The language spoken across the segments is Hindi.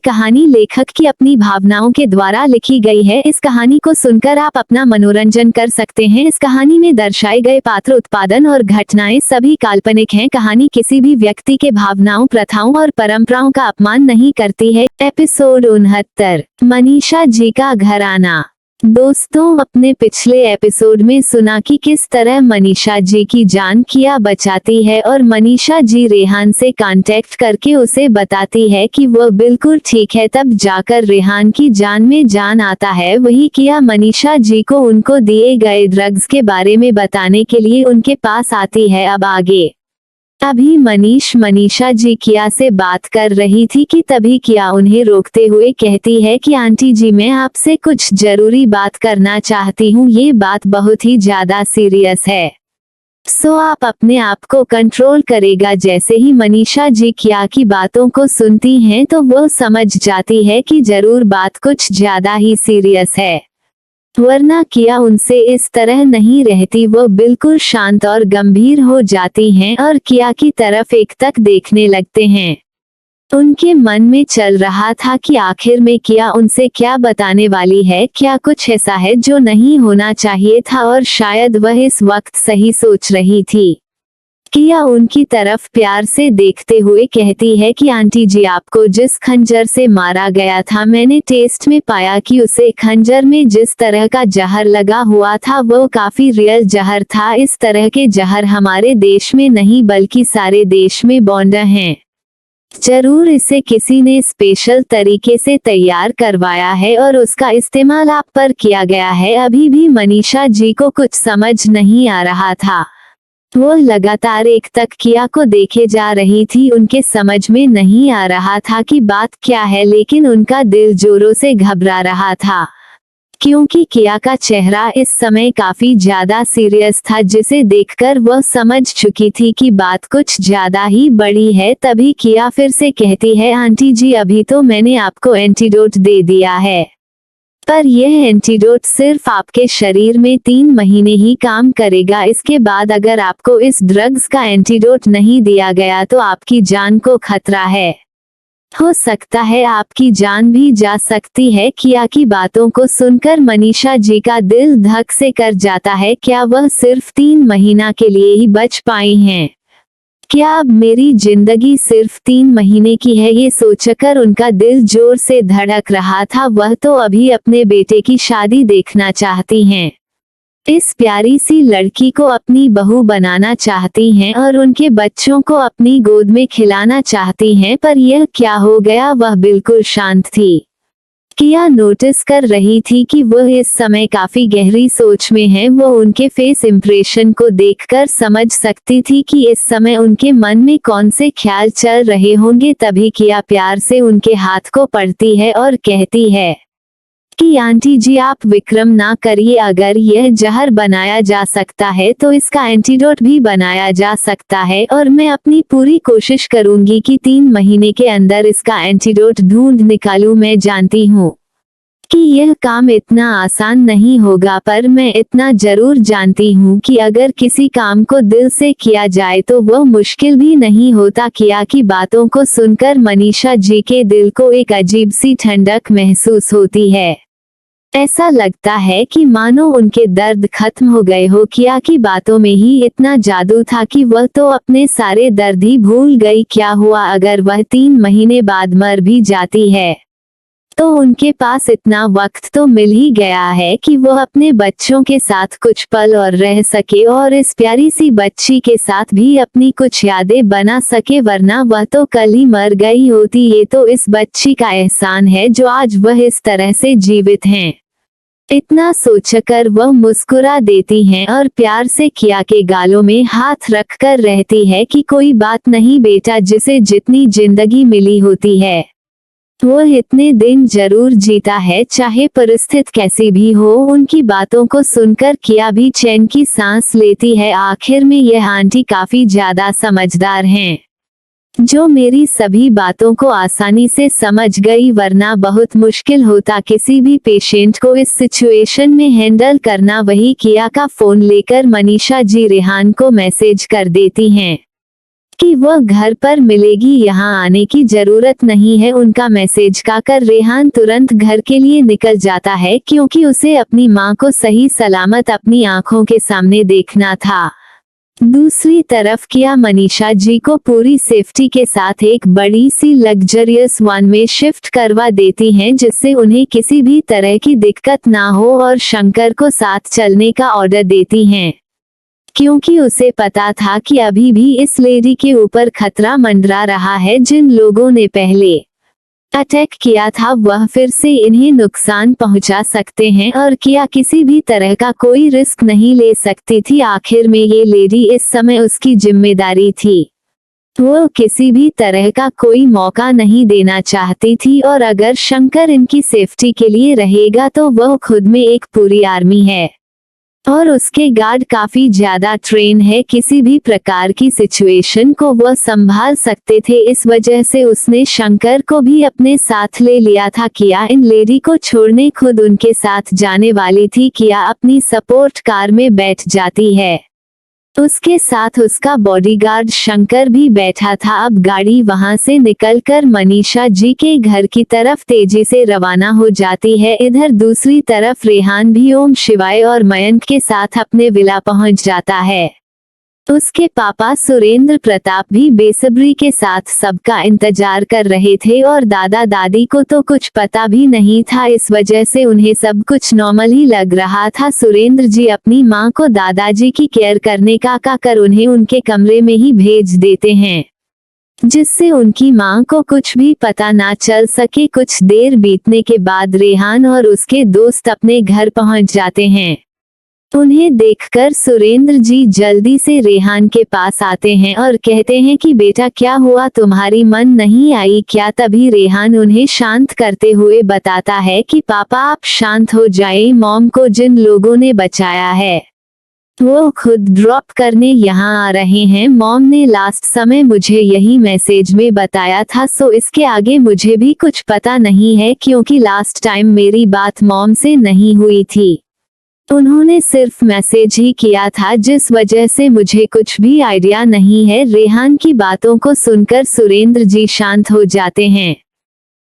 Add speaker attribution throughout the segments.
Speaker 1: कहानी लेखक की अपनी भावनाओं के द्वारा लिखी गई है। इस कहानी को सुनकर आप अपना मनोरंजन कर सकते हैं। इस कहानी में दर्शाए गए पात्र, उत्पादन और घटनाएं सभी काल्पनिक हैं। कहानी किसी भी व्यक्ति के भावनाओं, प्रथाओं और परंपराओं का अपमान नहीं करती है। एपिसोड 69, मनीषा जी का घराना। दोस्तों, अपने पिछले एपिसोड में सुना कि किस तरह मनीषा जी की जान किया बचाती है और मनीषा जी रेहान से कांटेक्ट करके उसे बताती है कि वो बिल्कुल ठीक है। तब जाकर रेहान की जान में जान आता है। वही किया मनीषा जी को उनको दिए गए ड्रग्स के बारे में बताने के लिए उनके पास आती है। अब आगे अभी मनीषा जी किया से बात कर रही थी कि तभी किया उन्हें रोकते हुए कहती है कि आंटी जी, मैं आपसे कुछ जरूरी बात करना चाहती हूँ। ये बात बहुत ही ज्यादा सीरियस है, सो आप अपने आप को कंट्रोल करेगा। जैसे ही मनीषा जी किया की बातों को सुनती हैं तो वो समझ जाती है कि जरूर बात कुछ ज्यादा ही सीरियस है, वरना किया उनसे इस तरह नहीं रहती। वो बिल्कुल शांत और गंभीर हो जाती हैं और किया की तरफ एकटक देखने लगते हैं। उनके मन में चल रहा था कि आखिर में किया उनसे क्या बताने वाली है। क्या कुछ ऐसा है जो नहीं होना चाहिए था, और शायद वह इस वक्त सही सोच रही थी। किया उनकी तरफ प्यार से देखते हुए कहती है कि आंटी जी, आपको जिस खंजर से मारा गया था, मैंने टेस्ट में पाया कि उसे खंजर में जिस तरह का जहर लगा हुआ था वो काफी रियल जहर था। इस तरह के जहर हमारे देश में नहीं बल्कि सारे देश में बॉन्ड हैं। जरूर इसे किसी ने स्पेशल तरीके से तैयार करवाया है और उसका इस्तेमाल आप पर किया गया है। अभी भी मनीषा जी को कुछ समझ नहीं आ रहा था। वो लगातार एकटक किया को देखे जा रही थी। उनके समझ में नहीं आ रहा था कि बात क्या है, लेकिन उनका दिल जोरों से घबरा रहा था क्योंकि किया का चेहरा इस समय काफी ज्यादा सीरियस था, जिसे देखकर वह समझ चुकी थी कि बात कुछ ज्यादा ही बड़ी है। तभी किया फिर से कहती है, आंटी जी, अभी तो मैंने आपको एंटीडोट दे दिया है, पर यह एंटीडोट सिर्फ आपके शरीर में 3 महीने ही काम करेगा। इसके बाद अगर आपको इस ड्रग्स का एंटीडोट नहीं दिया गया तो आपकी जान को खतरा है। हो सकता है आपकी जान भी जा सकती है। किया की बातों को सुनकर मनीषा जी का दिल धक से कर जाता है। क्या वह सिर्फ 3 महीना के लिए ही बच पाई हैं? क्या अब मेरी जिंदगी सिर्फ 3 महीने की है? ये सोचकर उनका दिल जोर से धड़क रहा था। वह तो अभी अपने बेटे की शादी देखना चाहती हैं। इस प्यारी सी लड़की को अपनी बहू बनाना चाहती हैं और उनके बच्चों को अपनी गोद में खिलाना चाहती हैं। पर यह क्या हो गया? वह बिल्कुल शांत थी। किया नोटिस कर रही थी कि वह इस समय काफी गहरी सोच में है। वो उनके फेस इंप्रेशन को देखकर समझ सकती थी कि इस समय उनके मन में कौन से ख्याल चल रहे होंगे। तभी किया प्यार से उनके हाथ को पकड़ती है और कहती है कि आंटी जी, आप विक्रम ना करिए। अगर यह जहर बनाया जा सकता है तो इसका एंटीडोट भी बनाया जा सकता है, और मैं अपनी पूरी कोशिश करूंगी कि 3 महीने के अंदर इसका एंटीडोट ढूंढ निकालूं। मैं जानती हूँ कि यह काम इतना आसान नहीं होगा, पर मैं इतना जरूर जानती हूँ कि अगर किसी काम को दिल से किया जाए तो वह मुश्किल भी नहीं होता। किया की बातों को सुनकर मनीषा जी के दिल को एक अजीब सी ठंडक महसूस होती है। ऐसा लगता है कि मानो उनके दर्द खत्म हो गए हो। किया की बातों में ही इतना जादू था कि वह तो अपने सारे दर्द ही भूल गई। क्या हुआ अगर वह 3 महीने बाद मर भी जाती है तो उनके पास इतना वक्त तो मिल ही गया है कि वह अपने बच्चों के साथ कुछ पल और रह सके और इस प्यारी सी बच्ची के साथ भी अपनी कुछ यादें बना सके, वरना वह तो कल ही मर गई होती। ये तो इस बच्ची का एहसान है जो आज वह इस तरह से जीवित हैं। इतना सोचकर वह मुस्कुरा देती हैं और प्यार से किया के गालों में हाथ रखकर रहती है कि कोई बात नहीं बेटा, जिसे जितनी जिंदगी मिली होती है वह इतने दिन जरूर जीता है, चाहे परिस्थिति कैसी भी हो। उनकी बातों को सुनकर किया भी चैन की सांस लेती है। आखिर में यह आंटी काफी ज्यादा समझदार हैं, जो मेरी सभी बातों को आसानी से समझ गई, वरना बहुत मुश्किल होता किसी भी पेशेंट को इस सिचुएशन में हैंडल करना। वही किया का फोन लेकर मनीषा जी रेहान को मैसेज कर देती हैं कि वह घर पर मिलेगी, यहाँ आने की जरूरत नहीं है। उनका मैसेज पाकर रेहान तुरंत घर के लिए निकल जाता है क्योंकि उसे अपनी मां को सही सलामत अपनी आंखों के सामने देखना था। दूसरी तरफ किया मनीषा जी को पूरी सेफ्टी के साथ एक बड़ी सी लग्जरियस वन में शिफ्ट करवा देती हैं जिससे उन्हें किसी भी तरह की दिक्कत ना हो, और शंकर को साथ चलने का ऑर्डर देती हैं क्योंकि उसे पता था कि अभी भी इस लेडी के ऊपर खतरा मंडरा रहा है। जिन लोगों ने पहले अटैक किया था वह फिर से इन्हें नुकसान पहुंचा सकते हैं और किया किसी भी तरह का कोई रिस्क नहीं ले सकती थी। आखिर में ये लेडी इस समय उसकी जिम्मेदारी थी, वो किसी भी तरह का कोई मौका नहीं देना चाहती थी। और अगर शंकर इनकी सेफ्टी के लिए रहेगा तो वह खुद में एक पूरी आर्मी है और उसके गार्ड काफी ज्यादा ट्रेन है, किसी भी प्रकार की सिचुएशन को वह संभाल सकते थे। इस वजह से उसने शंकर को भी अपने साथ ले लिया था। किया इन लेडी को छोड़ने खुद उनके साथ जाने वाली थी। किया अपनी सपोर्ट कार में बैठ जाती है, उसके साथ उसका बॉडीगार्ड शंकर भी बैठा था। अब गाड़ी वहां से निकलकर मनीषा जी के घर की तरफ तेजी से रवाना हो जाती है। इधर दूसरी तरफ रेहान भी ओम शिवाय और मयंक के साथ अपने विला पहुंच जाता है। उसके पापा सुरेंद्र प्रताप भी बेसब्री के साथ सबका इंतजार कर रहे थे और दादा दादी को तो कुछ पता भी नहीं था, इस वजह से उन्हें सब कुछ नॉर्मल ही लग रहा था। सुरेंद्र जी अपनी मां को दादाजी की केयर करने का कहकर उन्हें उनके कमरे में ही भेज देते हैं जिससे उनकी मां को कुछ भी पता ना चल सके। कुछ देर बीतने के बाद रेहान और उसके दोस्त अपने घर पहुंच जाते हैं। उन्हें देखकर सुरेंद्र जी जल्दी से रेहान के पास आते हैं और कहते हैं कि बेटा क्या हुआ, तुम्हारी मन नहीं आई क्या? तभी रेहान उन्हें शांत करते हुए बताता है कि पापा आप शांत हो जाएं, मॉम को जिन लोगों ने बचाया है वो खुद ड्रॉप करने यहाँ आ रहे हैं। मॉम ने लास्ट समय मुझे यही मैसेज में बताया था, सो इसके आगे मुझे भी कुछ पता नहीं है क्योंकि लास्ट टाइम मेरी बात मॉम से नहीं हुई थी। उन्होंने सिर्फ मैसेज ही किया था जिस वजह से मुझे कुछ भी आइडिया नहीं है। रेहान की बातों को सुनकर सुरेंद्र जी शांत हो जाते हैं।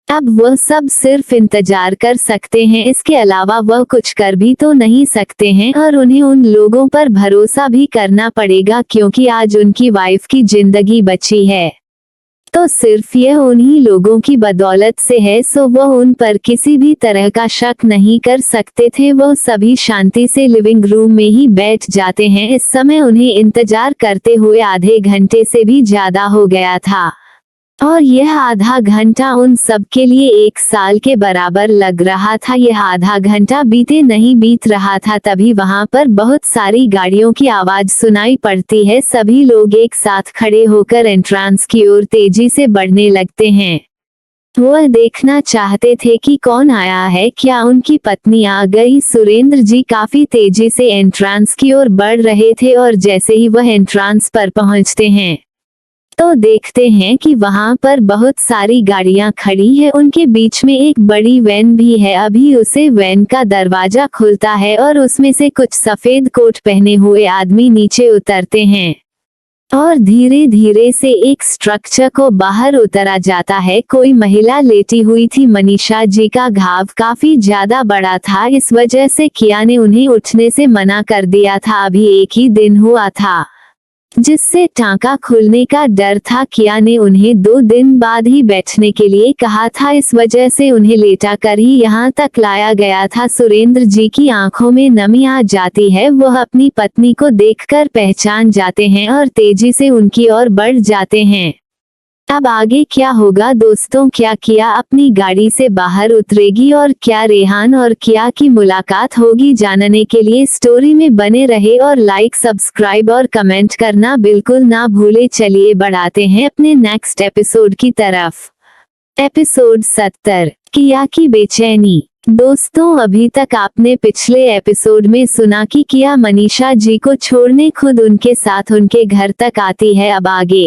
Speaker 1: अब वह सब सिर्फ इंतजार कर सकते हैं, इसके अलावा वह कुछ कर भी तो नहीं सकते हैं और उन्हें उन लोगों पर भरोसा भी करना पड़ेगा क्योंकि आज उनकी वाइफ की जिंदगी बची है तो सिर्फ यह उन्हीं लोगों की बदौलत से है, सो वह उन पर किसी भी तरह का शक नहीं कर सकते थे। वह सभी शांति से लिविंग रूम में ही बैठ जाते हैं। इस समय उन्हें इंतजार करते हुए आधे घंटे से भी ज्यादा हो गया था और यह आधा घंटा उन सब के लिए 1 साल के बराबर लग रहा था। यह आधा घंटा बीते नहीं बीत रहा था, तभी वहां पर बहुत सारी गाड़ियों की आवाज सुनाई पड़ती है। सभी लोग एक साथ खड़े होकर एंट्रेंस की ओर तेजी से बढ़ने लगते हैं। वह देखना चाहते थे कि कौन आया है, क्या उनकी पत्नी आ गई। सुरेंद्र जी काफी तेजी से एंट्रेंस की ओर बढ़ रहे थे और जैसे ही वह एंट्रेंस पर पहुंचते हैं तो देखते हैं कि वहां पर बहुत सारी गाड़ियां खड़ी है, उनके बीच में एक बड़ी वैन भी है। अभी उसे वैन का दरवाजा खुलता है और उसमें से कुछ सफेद कोट पहने हुए आदमी नीचे उतरते हैं और धीरे धीरे से एक स्ट्रक्चर को बाहर उतरा जाता है। कोई महिला लेटी हुई थी। मनीषा जी का घाव काफी ज्यादा बड़ा था, इस वजह से किया ने उन्हें उठने से मना कर दिया था। अभी एक ही दिन हुआ था जिससे टांका खुलने का डर था। किया ने उन्हें 2 दिन बाद ही बैठने के लिए कहा था, इस वजह से उन्हें लेटा कर ही यहाँ तक लाया गया था। सुरेंद्र जी की आंखों में नमी आ जाती है, वह अपनी पत्नी को देखकर पहचान जाते हैं और तेजी से उनकी ओर बढ़ जाते हैं। अब आगे क्या होगा दोस्तों? क्या किया अपनी गाड़ी से बाहर उतरेगी और क्या रेहान और किया की मुलाकात होगी? जानने के लिए स्टोरी में बने रहे और लाइक, सब्सक्राइब और कमेंट करना बिल्कुल ना भूले। चलिए बढ़ाते हैं अपने नेक्स्ट एपिसोड की तरफ। एपिसोड 70, किया की बेचैनी। दोस्तों अभी तक आपने पिछले एपिसोड में सुना कि किया मनीषा जी को छोड़ने खुद उनके साथ उनके घर तक आती है। अब आगे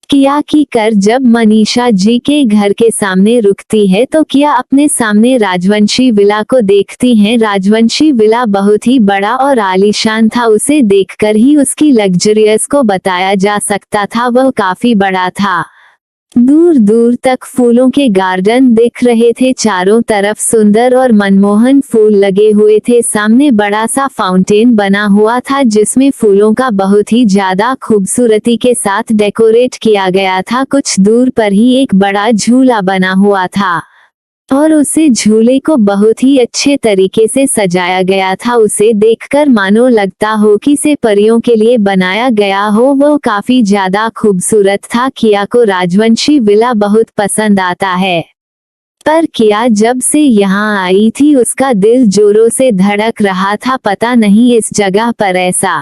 Speaker 1: किया की कर जब मनीषा जी के घर के सामने रुकती है तो किया अपने सामने राजवंशी विला को देखती हैं। राजवंशी विला बहुत ही बड़ा और आलीशान था। उसे देखकर ही उसकी लग्जरियस को बताया जा सकता था। वह काफी बड़ा था। दूर दूर तक फूलों के गार्डन दिख रहे थे। चारों तरफ सुंदर और मनमोहन फूल लगे हुए थे। सामने बड़ा सा फाउंटेन बना हुआ था जिसमें फूलों का बहुत ही ज्यादा खूबसूरती के साथ डेकोरेट किया गया था। कुछ दूर पर ही एक बड़ा झूला बना हुआ था और उसे झूले को बहुत ही अच्छे तरीके से सजाया गया था। उसे देखकर मानो लगता हो कि इसे परियों के लिए बनाया गया हो। वो काफी ज्यादा खूबसूरत था। किया को राजवंशी विला बहुत पसंद आता है, पर किया जब से यहाँ आई थी उसका दिल जोरों से धड़क रहा था। पता नहीं इस जगह पर ऐसा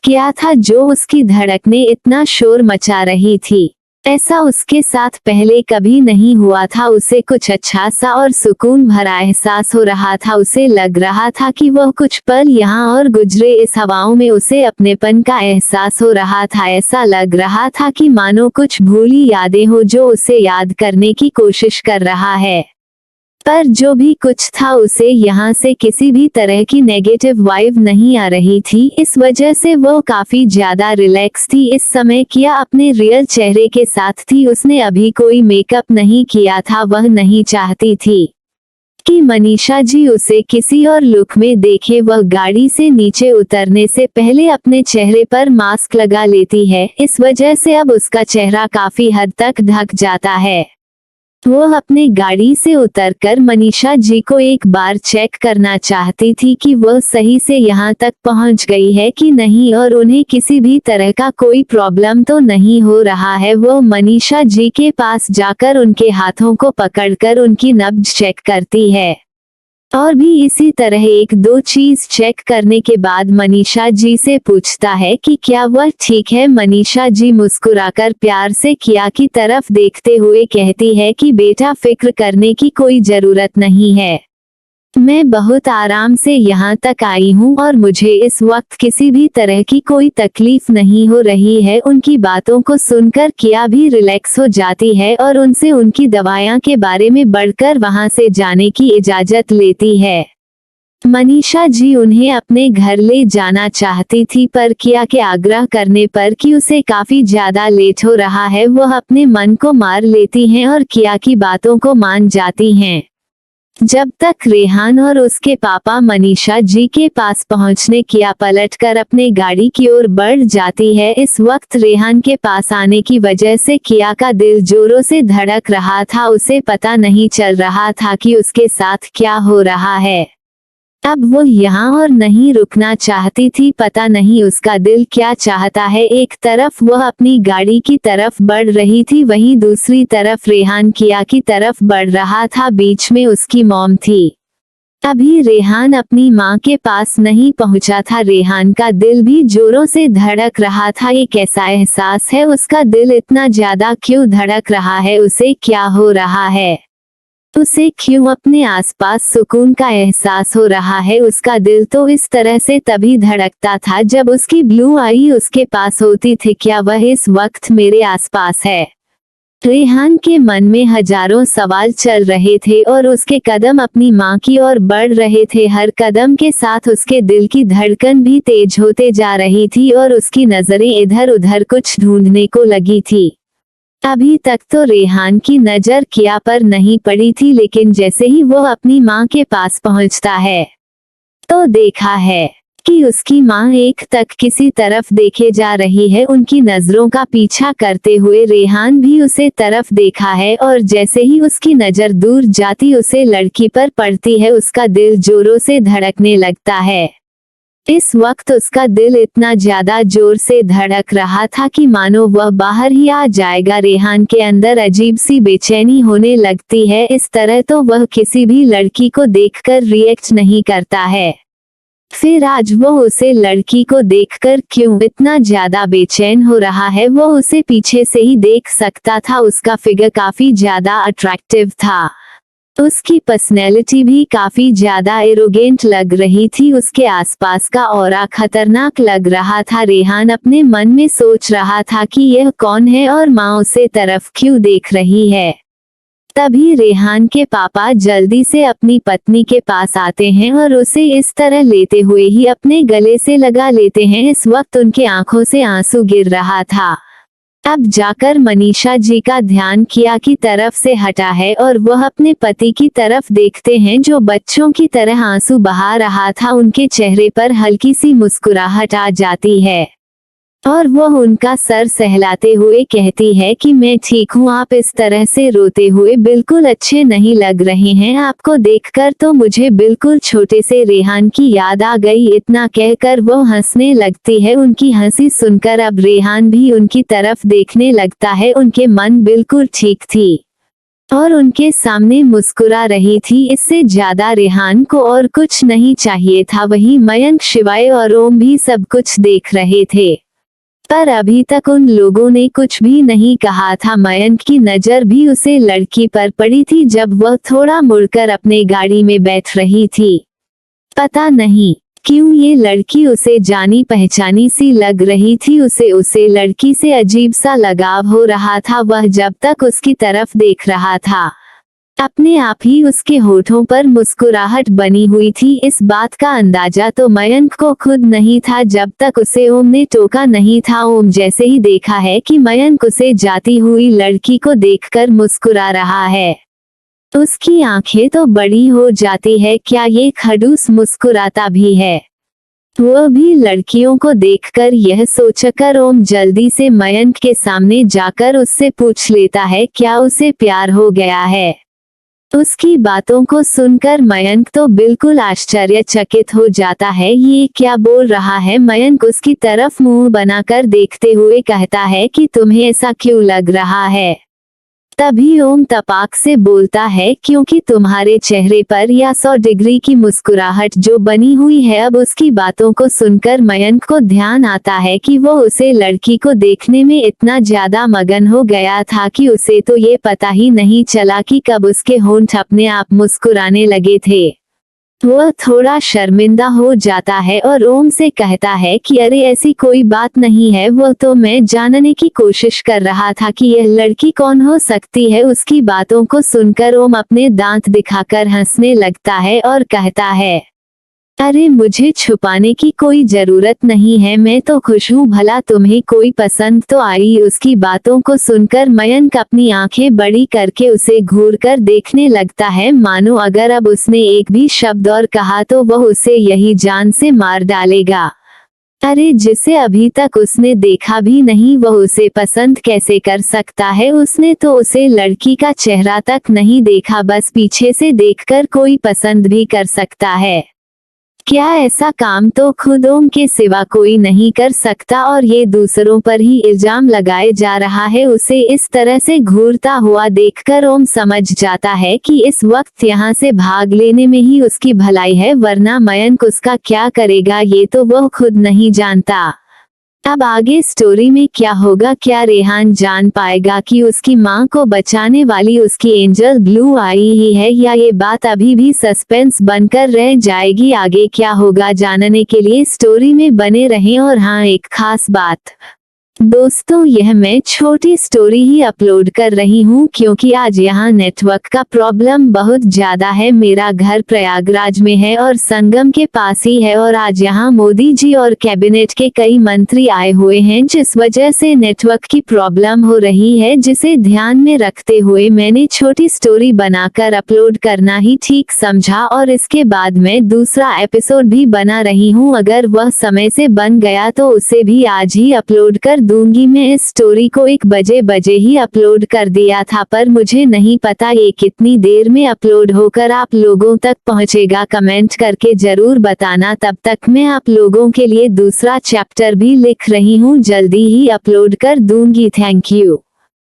Speaker 1: क्या था जो उसकी धड़कने इतना शोर मचा रही थी। ऐसा उसके साथ पहले कभी नहीं हुआ था। उसे कुछ अच्छा सा और सुकून भरा एहसास हो रहा था। उसे लग रहा था कि वह कुछ पल यहाँ और गुजरे। इस हवाओं में उसे अपनेपन का एहसास हो रहा था। ऐसा लग रहा था कि मानो कुछ भूली यादें हो जो उसे याद करने की कोशिश कर रहा है, पर जो भी कुछ था उसे यहाँ से किसी भी तरह की नेगेटिव वाइब नहीं आ रही थी। इस वजह से वो काफी ज्यादा रिलैक्स थी। इस समय किया अपने रियल चेहरे के साथ थी। उसने अभी कोई मेकअप नहीं किया था। वह नहीं चाहती थी कि मनीषा जी उसे किसी और लुक में देखे। वह गाड़ी से नीचे उतरने से पहले अपने चेहरे पर मास्क लगा लेती है। इस वजह से अब उसका चेहरा काफी हद तक ढक जाता है। वो अपने गाड़ी से उतरकर मनीषा जी को एक बार चेक करना चाहती थी कि वह सही से यहाँ तक पहुँच गई है कि नहीं और उन्हें किसी भी तरह का कोई प्रॉब्लम तो नहीं हो रहा है। वो मनीषा जी के पास जाकर उनके हाथों को पकड़कर उनकी नब्ज चेक करती है और भी इसी तरह एक दो चीज चेक करने के बाद मनीषा जी से पूछता है कि क्या वह ठीक है। मनीषा जी मुस्कुराकर प्यार से किया की तरफ देखते हुए कहती है कि बेटा फिक्र करने की कोई जरूरत नहीं है, मैं बहुत आराम से यहाँ तक आई हूँ और मुझे इस वक्त किसी भी तरह की कोई तकलीफ नहीं हो रही है। उनकी बातों को सुनकर किया भी रिलैक्स हो जाती है और उनसे उनकी दवाइयाँ के बारे में बढ़कर वहाँ से जाने की इजाजत लेती है। मनीषा जी उन्हें अपने घर ले जाना चाहती थी, पर किया के आग्रह करने पर कि उसे काफी ज्यादा लेट हो रहा है वह अपने मन को मार लेती हैं और किया की बातों को मान जाती हैं। जब तक रेहान और उसके पापा मनीषा जी के पास पहुंचने किया पलटकर अपने गाड़ी की ओर बढ़ जाती है। इस वक्त रेहान के पास आने की वजह से किया का दिल जोरों से धड़क रहा था। उसे पता नहीं चल रहा था कि उसके साथ क्या हो रहा है। अब वो यहाँ और नहीं रुकना चाहती थी। पता नहीं उसका दिल क्या चाहता है। एक तरफ वह अपनी गाड़ी की तरफ बढ़ रही थी, वहीं दूसरी तरफ रेहान किया की तरफ बढ़ रहा था। बीच में उसकी मॉम थी। अभी रेहान अपनी माँ के पास नहीं पहुँचा था। रेहान का दिल भी जोरों से धड़क रहा था। ये कैसा एहसास है, उसका दिल इतना ज्यादा क्यों धड़क रहा है, उसे क्या हो रहा है, उसे क्यों अपने आसपास सुकून का एहसास हो रहा है। उसका दिल तो इस तरह से तभी धड़कता था जब उसकी ब्लू आई उसके पास होती थी। क्या वह इस वक्त मेरे आसपास है? रेहान के मन में हजारों सवाल चल रहे थे और उसके कदम अपनी माँ की ओर बढ़ रहे थे। हर कदम के साथ उसके दिल की धड़कन भी तेज होते जा रही थी और उसकी नजरें इधर उधर कुछ ढूंढने को लगी थी। अभी तक तो रेहान की नजर किया पर नहीं पड़ी थी, लेकिन जैसे ही वो अपनी माँ के पास पहुंचता है तो देखा है कि उसकी माँ एक तक किसी तरफ देखे जा रही है। उनकी नजरों का पीछा करते हुए रेहान भी उसे तरफ देखा है और जैसे ही उसकी नजर दूर जाती उसे लड़की पर पड़ती है, उसका दिल जोरों से धड़कने लगता है। इस वक्त उसका दिल इतना ज्यादा जोर से धड़क रहा था कि मानो वह बाहर ही आ जाएगा। रेहान के अंदर अजीब सी बेचैनी होने लगती है। इस तरह तो वह किसी भी लड़की को देखकर रिएक्ट नहीं करता है, फिर आज वो उसे लड़की को देखकर क्यों इतना ज्यादा बेचैन हो रहा है। वो उसे पीछे से ही देख सकता था। उसका फिगर काफी ज्यादा अट्रैक्टिव था। उसकी पर्सनैलिटी भी काफी ज्यादा एरोगेंट लग रही थी। उसके आसपास का ऑरा खतरनाक लग रहा था। रेहान अपने मन में सोच रहा था कि यह कौन है और माँ उसे तरफ क्यों देख रही है। तभी रेहान के पापा जल्दी से अपनी पत्नी के पास आते हैं और उसे इस तरह लेते हुए ही अपने गले से लगा लेते हैं। इस वक्त उनके आंखों से आंसू गिर रहा था। अब जाकर मनीषा जी का ध्यान किया की तरफ से हटा है और वह अपने पति की तरफ देखते हैं जो बच्चों की तरह आंसू बहा रहा था। उनके चेहरे पर हल्की सी मुस्कुराहट आ जाती है और वह उनका सर सहलाते हुए कहती है कि मैं ठीक हूँ, आप इस तरह से रोते हुए बिल्कुल अच्छे नहीं लग रहे हैं। आपको देखकर तो मुझे बिल्कुल छोटे से रेहान की याद आ गई। इतना कहकर वो हंसने लगती है। उनकी हंसी सुनकर अब रेहान भी उनकी तरफ देखने लगता है। उनके मन बिल्कुल ठीक थी और उनके सामने मुस्कुरा रही थी। इससे ज्यादा रेहान को और कुछ नहीं चाहिए था। वहीं मयंक, शिवाय और ओम भी सब कुछ देख रहे थे, पर अभी तक उन लोगों ने कुछ भी नहीं कहा था। मयंक की नजर भी उसे लड़की पर पड़ी थी जब वह थोड़ा मुड़कर अपने गाड़ी में बैठ रही थी। पता नहीं क्यों ये लड़की उसे जानी पहचानी सी लग रही थी। उसे लड़की से अजीब सा लगाव हो रहा था। वह जब तक उसकी तरफ देख रहा था अपने आप ही उसके होठों पर मुस्कुराहट बनी हुई थी। इस बात का अंदाजा तो मयंक को खुद नहीं था जब तक उसे ओम ने टोका नहीं था। ओम जैसे ही देखा है कि मयंक उसे जाती हुई लड़की को देखकर मुस्कुरा रहा है, उसकी आंखें तो बड़ी हो जाती है। क्या ये खड़ूस मुस्कुराता भी है? वह भी लड़कियों को देखकर यह सोचकर ओम जल्दी से मयंक के सामने जाकर उससे पूछ लेता है क्या उसे प्यार हो गया है। उसकी बातों को सुनकर मयंक तो बिल्कुल आश्चर्यचकित हो जाता है। ये क्या बोल रहा है? मयंक उसकी तरफ मुंह बनाकर देखते हुए कहता है कि तुम्हें ऐसा क्यों लग रहा है? तभी ओम तपाक से बोलता है क्योंकि तुम्हारे चेहरे पर या 100 डिग्री की मुस्कुराहट जो बनी हुई है। अब उसकी बातों को सुनकर मयंक को ध्यान आता है कि वो उसे लड़की को देखने में इतना ज्यादा मगन हो गया था कि उसे तो ये पता ही नहीं चला कि कब उसके होंठ अपने आप मुस्कुराने लगे थे। वह थोड़ा शर्मिंदा हो जाता है और ओम से कहता है कि अरे ऐसी कोई बात नहीं है, वो तो मैं जानने की कोशिश कर रहा था कि यह लड़की कौन हो सकती है। उसकी बातों को सुनकर ओम अपने दांत दिखाकर हंसने लगता है और कहता है अरे मुझे छुपाने की कोई जरूरत नहीं है, मैं तो खुश हूँ, भला तुम्हें कोई पसंद तो आई। उसकी बातों को सुनकर मयंक अपनी आंखें बड़ी करके उसे घूरकर देखने लगता है, मानो अगर अब उसने एक भी शब्द और कहा तो वह उसे यही जान से मार डालेगा। अरे जिसे अभी तक उसने देखा भी नहीं वह उसे पसंद कैसे कर सकता है? उसने तो उसे लड़की का चेहरा तक नहीं देखा, बस पीछे से देखकर कोई पसंद भी कर सकता है क्या? ऐसा काम तो खुद ओम के सिवा कोई नहीं कर सकता और ये दूसरों पर ही इल्जाम लगाए जा रहा है। उसे इस तरह से घूरता हुआ देखकर ओम समझ जाता है कि इस वक्त यहाँ से भाग लेने में ही उसकी भलाई है, वरना मयंक उसका क्या करेगा ये तो वह खुद नहीं जानता। अब आगे स्टोरी में क्या होगा? क्या रेहान जान पाएगा कि उसकी मां को बचाने वाली उसकी एंजल ब्लू आई ही है, या ये बात अभी भी सस्पेंस बनकर रह जाएगी? आगे क्या होगा जानने के लिए स्टोरी में बने रहें। और हाँ, एक खास बात दोस्तों, यह मैं छोटी स्टोरी ही अपलोड कर रही हूँ क्योंकि आज यहाँ नेटवर्क का प्रॉब्लम बहुत ज्यादा है। मेरा घर प्रयागराज में है और संगम के पास ही है और आज यहाँ मोदी जी और कैबिनेट के कई मंत्री आए हुए हैं, जिस वजह से नेटवर्क की प्रॉब्लम हो रही है, जिसे ध्यान में रखते हुए मैंने छोटी स्टोरी बनाकर अपलोड करना ही ठीक समझा और इसके बाद मैं दूसरा एपिसोड भी बना रही हूँ। अगर वह समय से बन गया तो उसे भी आज ही अपलोड कर दूंगी। मैं इस स्टोरी को 1 बजे ही अपलोड कर दिया था, पर मुझे नहीं पता ये कितनी देर में अपलोड होकर आप लोगों तक पहुंचेगा। कमेंट करके जरूर बताना। तब तक मैं आप लोगों के लिए दूसरा चैप्टर भी लिख रही हूँ, जल्दी ही अपलोड कर दूंगी। Thank you.